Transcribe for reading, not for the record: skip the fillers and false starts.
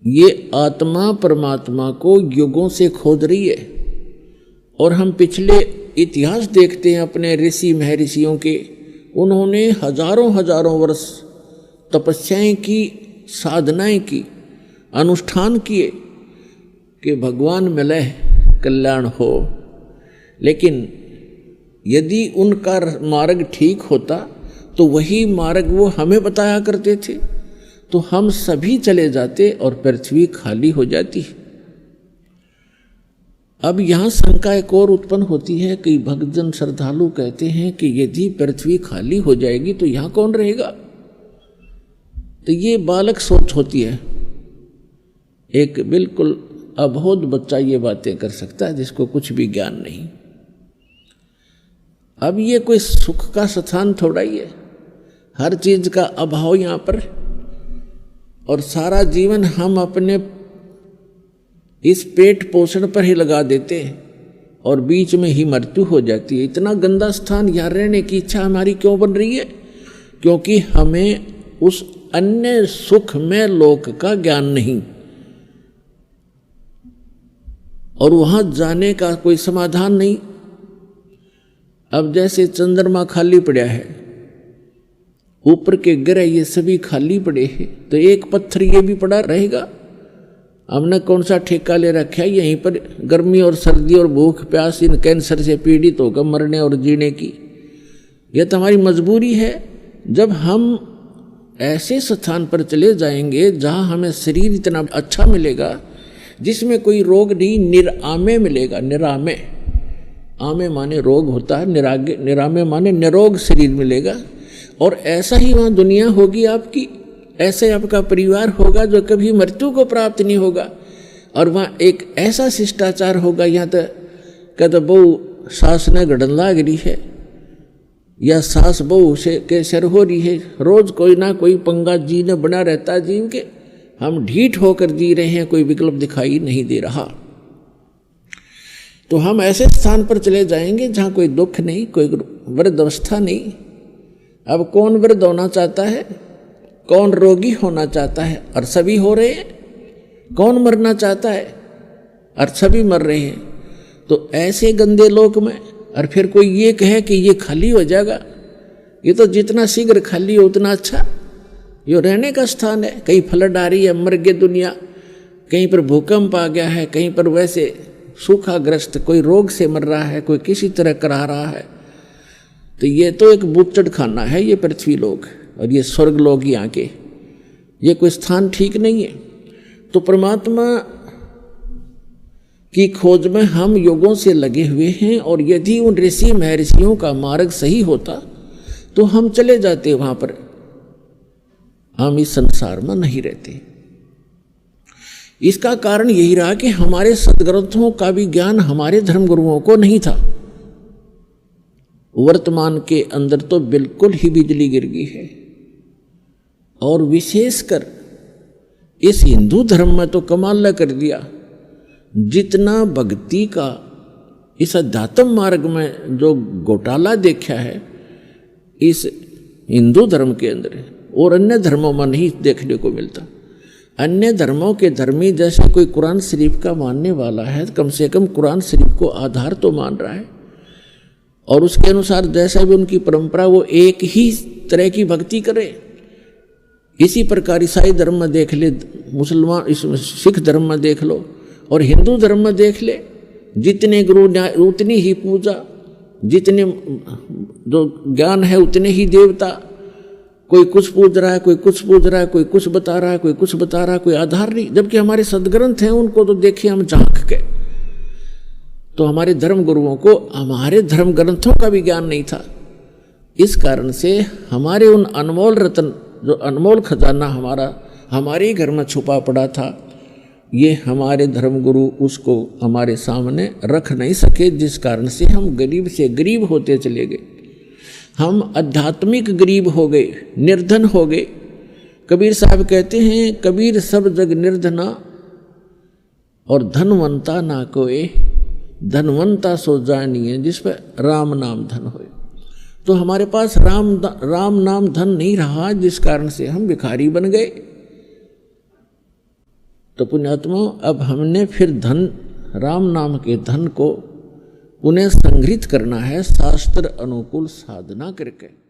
ये आत्मा परमात्मा को युगों से खोज रही है। और हम पिछले इतिहास देखते हैं अपने ऋषि महर्षियों के, उन्होंने हजारों हजारों वर्ष तपस्याएं की, साधनाएं की, अनुष्ठान किए कि भगवान मिले कल्याण हो। लेकिन यदि उनका मार्ग ठीक होता तो वही मार्ग वो हमें बताया करते थे, तो हम सभी चले जाते और पृथ्वी खाली हो जाती। अब यहाँ शंका एक और उत्पन्न होती है कि भक्तजन श्रद्धालु कहते हैं कि यदि पृथ्वी खाली हो जाएगी तो यहाँ कौन रहेगा। तो ये बालक सोच होती है, एक बिल्कुल अबोध बच्चा ये बातें कर सकता है जिसको कुछ भी ज्ञान नहीं। अब ये कोई सुख का स्थान थोड़ा ही है, हर चीज का अभाव यहाँ पर, और सारा जीवन हम अपने इस पेट पोषण पर ही लगा देते हैं और बीच में ही मृत्यु हो जाती है। इतना गंदा स्थान यहाँ रहने की इच्छा हमारी क्यों बन रही है? क्योंकि हमें उस अन्य सुख में लोक का ज्ञान नहीं, और वहां जाने का कोई समाधान नहीं। अब जैसे चंद्रमा खाली पड़ा है, ऊपर के ग्रह ये सभी खाली पड़े हैं, तो एक पत्थर ये भी पड़ा रहेगा। हमने कौन सा ठेका ले रखा है यहीं पर गर्मी और सर्दी और भूख प्यास इन कैंसर से पीड़ित होकर मरने और जीने की? यह तो हमारी मजबूरी है। जब हम ऐसे स्थान पर चले जाएंगे जहां हमें शरीर इतना अच्छा मिलेगा, जिसमें कोई रोग नहीं, निरामे मिलेगा। निरामे, आमे माने रोग होता है, निरामे माने निरोग शरीर मिलेगा। और ऐसा ही वहाँ दुनिया होगी आपकी, ऐसे आपका परिवार होगा जो कभी मृत्यु को प्राप्त नहीं होगा। और वहाँ एक ऐसा शिष्टाचार होगा, यहाँ तक कहते बहु सास ने गड़न लाग रही है या सास बहु से के सर हो रही है, रोज कोई ना कोई पंगा जी ने बना रहता जीव के, हम ढीठ होकर जी रहे हैं, कोई विकल्प दिखाई नहीं दे रहा। तो हम ऐसे स्थान पर चले जाएंगे जहाँ कोई दुख नहीं, कोई वृद्ध अवस्था नहीं। अब कौन वृद्ध होना चाहता है, कौन रोगी होना चाहता है, और सभी हो रहे हैं। कौन मरना चाहता है, और सभी मर रहे हैं। तो ऐसे गंदे लोक में और फिर कोई ये कहे कि ये खाली हो जाएगा, ये तो जितना शीघ्र खाली हो उतना अच्छा। ये रहने का स्थान है, कहीं फ्लड आ रही है, मर गई दुनिया, कहीं पर भूकंप आ गया है, कहीं पर वैसे सूखाग्रस्त, कोई रोग से मर रहा है, कोई किसी तरह करा रहा है। तो ये तो एक बूचड़ खाना है ये पृथ्वी लोक, और ये स्वर्ग लोग यहाँ के, ये कोई स्थान ठीक नहीं है। तो परमात्मा की खोज में हम युगों से लगे हुए हैं, और यदि उन ऋषि महर्षियों का मार्ग सही होता तो हम चले जाते वहां पर, हम इस संसार में नहीं रहते। इसका कारण यही रहा कि हमारे सदग्रंथों का भी ज्ञान हमारे धर्मगुरुओं को नहीं था। वर्तमान के अंदर तो बिल्कुल ही बिजली गिर गई है, और विशेषकर इस हिंदू धर्म में तो कमाल कर दिया। जितना भक्ति का इस अध्यात्म मार्ग में जो घोटाला देखा है इस हिंदू धर्म के अंदर, और अन्य धर्मों में नहीं देखने को मिलता। अन्य धर्मों के धर्मी जैसे कोई कुरान शरीफ का मानने वाला है, कम से कम कुरान शरीफ को आधार तो मान रहा है, और उसके अनुसार जैसा भी उनकी परंपरा वो एक ही तरह की भक्ति करे। इसी प्रकार ईसाई धर्म में देख ले, मुसलमान सिख धर्म में देख लो, और हिंदू धर्म में देख ले, जितने गुरु उतनी ही पूजा, जितने जो ज्ञान है उतने ही देवता। कोई कुछ पूज रहा है, कोई कुछ पूज रहा है, कोई कुछ बता रहा है, कोई कुछ बता रहा है, कोई आधार नहीं। जबकि हमारे सदग्रंथ हैं, उनको तो देखिए हम झांक के, तो हमारे धर्म गुरुओं को हमारे धर्म ग्रंथों का भी ज्ञान नहीं था। इस कारण से हमारे उन अनमोल रत्न, जो अनमोल खजाना हमारे घर में छुपा पड़ा था, ये हमारे धर्मगुरु उसको हमारे सामने रख नहीं सके, जिस कारण से हम गरीब से गरीब होते चले गए। हम आध्यात्मिक गरीब हो गए, निर्धन हो गए। कबीर साहब कहते हैं, कबीर सब जग निर्धना और धनवंता ना कोई, धनवंता सो जानिए जिस पर राम नाम धन होए। तो हमारे पास राम नाम धन नहीं रहा, जिस कारण से हम भिखारी बन गए। तो पुण्यात्माओं, अब हमने फिर धन, राम नाम के धन को उन्हें संग्रहित करना है शास्त्र अनुकूल साधना करके।